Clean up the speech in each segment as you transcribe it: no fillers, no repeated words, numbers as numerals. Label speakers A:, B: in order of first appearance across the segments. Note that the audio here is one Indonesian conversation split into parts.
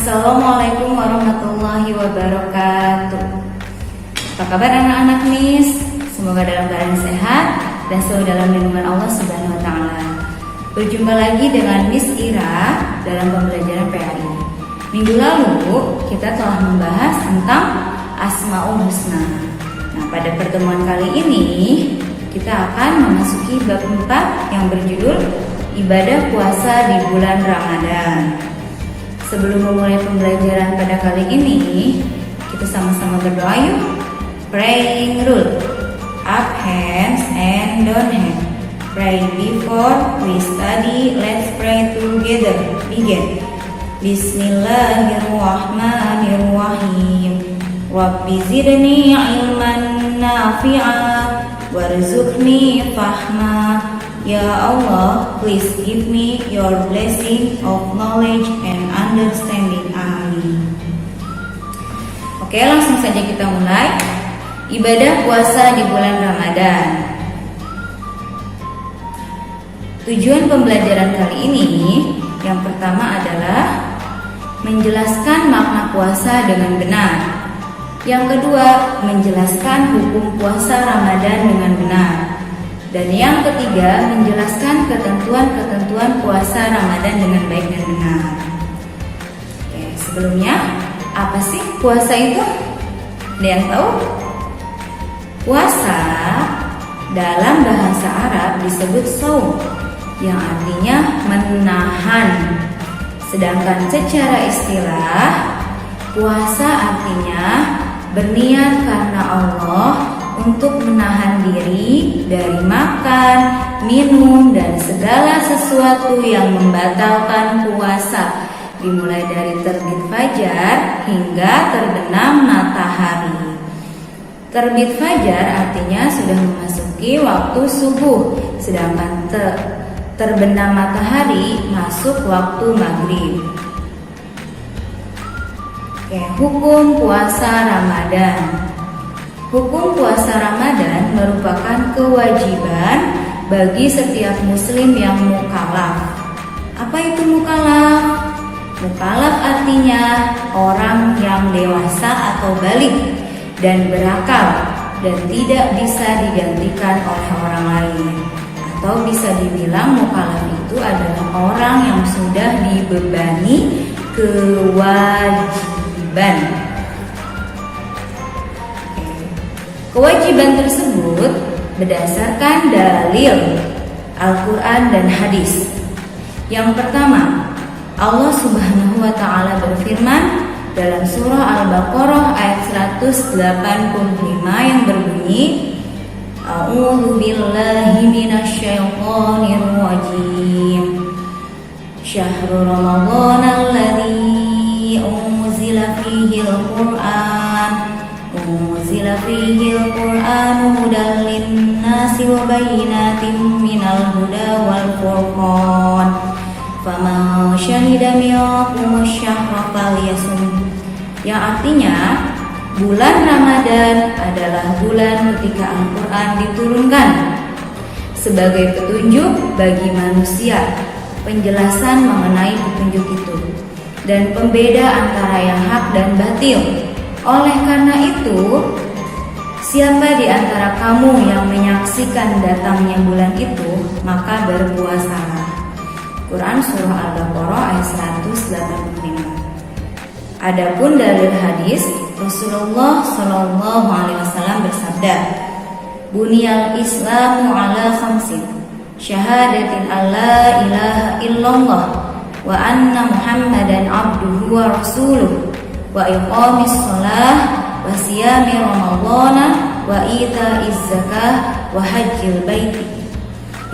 A: Assalamualaikum warahmatullahi wabarakatuh. Apa kabar anak-anak Miss? Semoga dalam keadaan sehat dan selalu dalam lindungan Allah Subhanahu wa taala. Berjumpa lagi dengan Miss Ira dalam pembelajaran PAI. Minggu lalu kita telah membahas tentang Asmaul Husna. Nah, pada pertemuan kali ini kita akan memasuki bab 4 yang berjudul Ibadah Puasa di Bulan Ramadan. Sebelum memulai pembelajaran pada kali ini, kita sama-sama berdoa yuk. Praying rule: up hands and down hands. Pray before we study. Let's pray together. Begin. Bismillahirrahmanirrahim. Rabbi zidni ilman nafi'a warzuqni fahma. Ya Allah, please give me your blessing of knowledge and understanding. Amin. Oke, langsung saja kita mulai. Ibadah puasa di bulan Ramadan. Tujuan pembelajaran kali ini yang pertama adalah menjelaskan makna puasa dengan benar. Yang kedua, menjelaskan hukum puasa Ramadan dengan benar. Dan yang ketiga, menjelaskan ketentuan-ketentuan puasa Ramadan dengan baik dan benar. Oke, sebelumnya, apa sih puasa itu? Ada yang tahu? Puasa dalam bahasa Arab disebut shaum, yang artinya menahan. Sedangkan secara istilah, puasa artinya berniat karena Allah untuk menahan diri dari makan, minum, dan segala sesuatu yang membatalkan puasa, dimulai dari terbit fajar hingga terbenam matahari. Terbit fajar artinya sudah memasuki waktu subuh, sedangkan terbenam matahari masuk waktu maghrib. Oke, hukum puasa Ramadan. Hukum puasa Ramadan merupakan kewajiban bagi setiap muslim yang mukallaf. Apa itu mukallaf? Mukallaf artinya orang yang dewasa atau baligh dan berakal dan tidak bisa digantikan oleh orang lain. Atau bisa dibilang mukallaf itu adalah orang yang sudah dibebani kewajiban. Kewajiban tersebut berdasarkan dalil Al-Quran dan hadis. Yang pertama, Allah Subhanahu wa ta'ala berfirman dalam surah Al-Baqarah ayat 185 yang berbunyi, A'udzu billahi minasyaitonir rajim. Syahrul Ramadan alladzi unzila fihi al-Qur'an Unzila fihi al-Qur'anu hudan lin-nasi wa bayyinatin minal huda wal furqan. Faman syahida minkum asy-syahra falyasum. Yang artinya, bulan Ramadan adalah bulan ketika Al-Quran diturunkan sebagai petunjuk bagi manusia, penjelasan mengenai petunjuk itu, dan pembeda antara yang hak dan batil. Oleh karena itu, siapa di antara kamu yang menyaksikan datangnya bulan itu, maka berpuasalah. Quran Surah Al-Baqarah ayat 185. Adapun dalil hadis, Rasulullah Shallallahu Alaihi Wasallam bersabda, Bunyal Islamu ala khamsin, syahadatin alla ilaha illallah, wa anna Muhammadan abduhu wa rasuluh, wa iqamis shalah, wa siyami ramadhana, wa ita'iz zakah, wa hajjil baiti.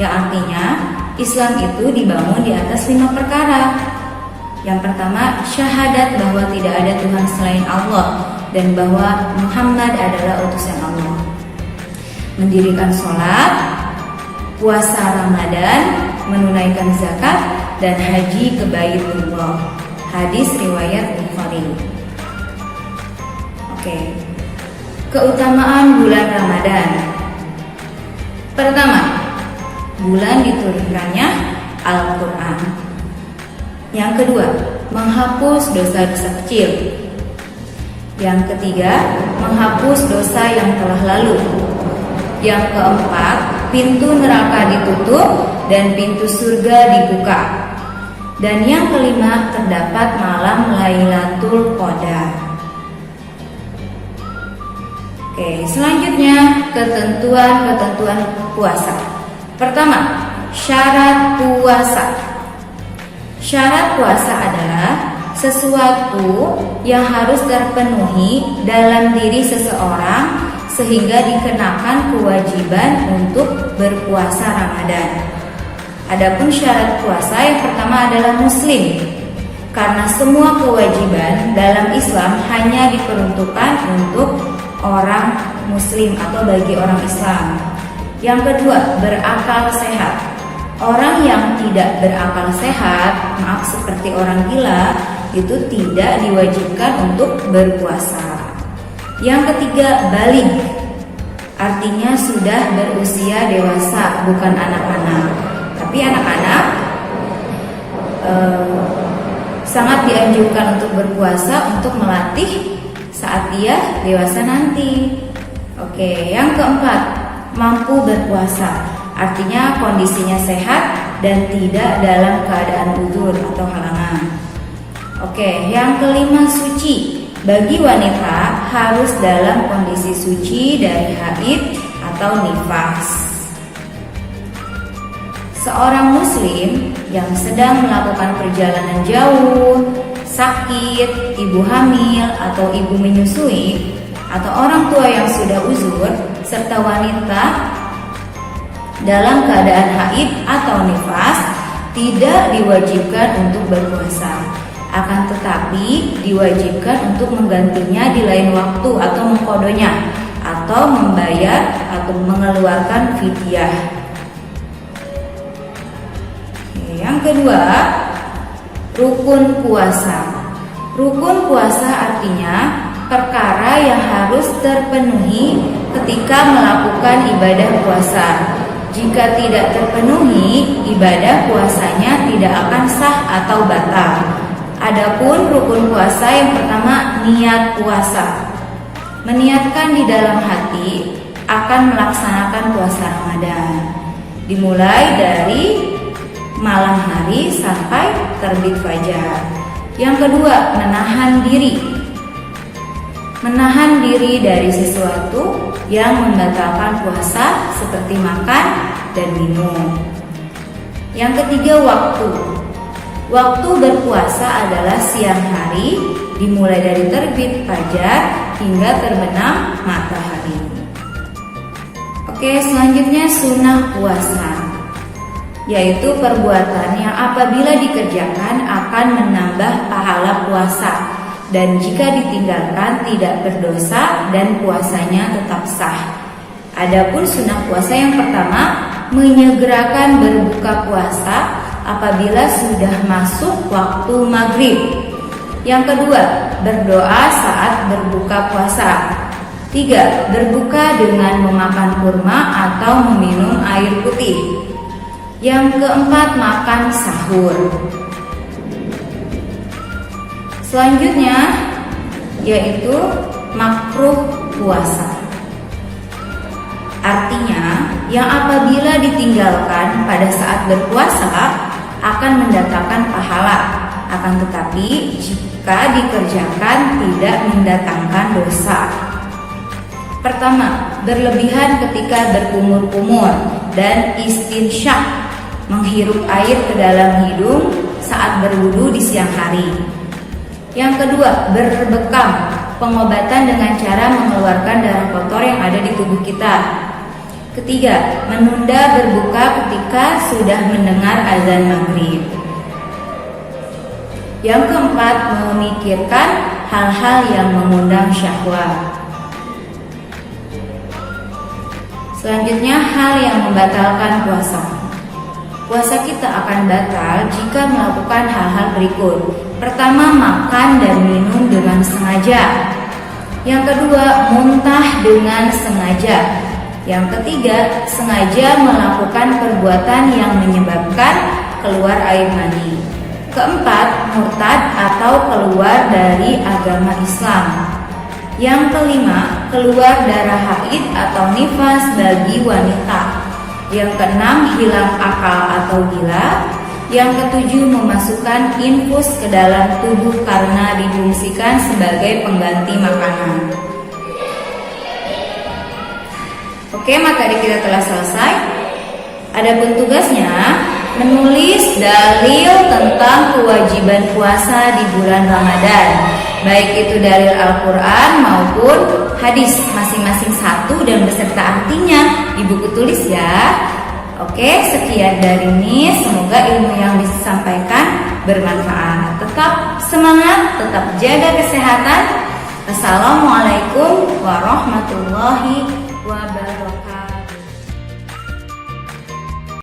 A: Yang artinya, Islam itu dibangun di atas 5 perkara. Yang pertama, syahadat bahwa tidak ada Tuhan selain Allah dan bahwa Muhammad adalah utusan Allah. Mendirikan sholat, puasa Ramadan, menunaikan zakat, dan haji ke Baitullah. Hadis riwayat Bukhari. Oke. Keutamaan bulan Ramadan. Pertama, bulan diturunkannya Al-Quran. Yang kedua, menghapus dosa-dosa kecil. Yang ketiga, menghapus dosa yang telah lalu. Yang keempat, pintu neraka ditutup dan pintu surga dibuka. Dan yang kelima, terdapat malam Lailatul Qadar. Oke, selanjutnya ketentuan puasa. Pertama, syarat puasa. Syarat puasa adalah sesuatu yang harus terpenuhi dalam diri seseorang sehingga dikenakan kewajiban untuk berpuasa Ramadan. Adapun syarat puasa yang pertama adalah muslim, karena semua kewajiban dalam Islam hanya diperuntukkan untuk orang muslim atau bagi orang Islam. Yang kedua, berakal sehat. Orang yang tidak berakal sehat, maaf seperti orang gila, itu tidak diwajibkan untuk berpuasa. Yang ketiga, baligh. Artinya sudah berusia dewasa, bukan anak-anak. Tapi anak-anak sangat dianjurkan untuk berpuasa untuk melatih saat dia dewasa nanti. Oke, yang keempat, mampu berpuasa. Artinya kondisinya sehat dan tidak dalam keadaan uzur atau halangan. Oke, yang kelima, suci. Bagi wanita harus dalam kondisi suci dari haid atau nifas. Seorang muslim yang sedang melakukan perjalanan jauh, sakit, ibu hamil atau ibu menyusui, atau orang tua yang sudah uzur, serta wanita dalam keadaan haid atau nifas tidak diwajibkan untuk berpuasa. Akan tetapi diwajibkan untuk menggantinya di lain waktu atau mengkodonya, atau membayar atau mengeluarkan fidyah. Yang kedua, rukun puasa. Rukun puasa artinya perkara yang harus terpenuhi ketika melakukan ibadah puasa. Jika tidak terpenuhi, ibadah puasanya tidak akan sah atau batal. Adapun rukun puasa yang pertama, niat puasa. Meniatkan di dalam hati akan melaksanakan puasa Ramadan, dimulai dari malam hari sampai terbit fajar. Yang kedua, menahan diri. Menahan diri dari sesuatu yang membatalkan puasa seperti makan dan minum. Yang ketiga, waktu. Waktu berpuasa adalah siang hari, dimulai dari terbit fajar hingga terbenam matahari. Oke, selanjutnya sunnah puasa, yaitu perbuatan yang apabila dikerjakan akan menambah pahala puasa, dan jika ditinggalkan tidak berdosa dan puasanya tetap sah. Adapun sunnah puasa yang pertama, menyegerakan berbuka puasa apabila sudah masuk waktu maghrib. Yang kedua, berdoa saat berbuka puasa. 3. Berbuka dengan memakan kurma atau meminum air putih. Yang keempat, makan sahur. Selanjutnya yaitu makruh puasa. Artinya yang apabila ditinggalkan pada saat berpuasa akan mendatangkan pahala, akan tetapi jika dikerjakan tidak mendatangkan dosa. Pertama, berlebihan ketika berkumur-kumur dan istinsyak, menghirup air ke dalam hidung saat berwudu di siang hari. Yang kedua, berbekam, pengobatan dengan cara mengeluarkan darah kotor yang ada di tubuh kita. Ketiga, menunda berbuka ketika sudah mendengar azan maghrib. Yang keempat, memikirkan hal-hal yang mengundang syahwat. Selanjutnya, hal yang membatalkan puasa. Puasa kita akan batal jika melakukan hal-hal berikut. Pertama, makan dan minum dengan sengaja. Yang kedua, muntah dengan sengaja. Yang ketiga, sengaja melakukan perbuatan yang menyebabkan keluar air mani. Keempat, murtad atau keluar dari agama Islam. Yang kelima, keluar darah haid atau nifas bagi wanita. Yang keenam, hilang akal atau gila. Yang ketujuh, memasukkan infus ke dalam tubuh karena difungsikan sebagai pengganti makanan. Oke, materi kita telah selesai. Adapun tugasnya menulis dalil tentang kewajiban puasa di bulan Ramadan, baik itu dalil Al-Quran maupun hadis, masing-masing satu dan beserta artinya di buku tulis ya. Oke, sekian dari ini, semoga ilmu yang disampaikan bermanfaat. Tetap semangat, tetap jaga kesehatan. Assalamualaikum warahmatullahi wabarakatuh.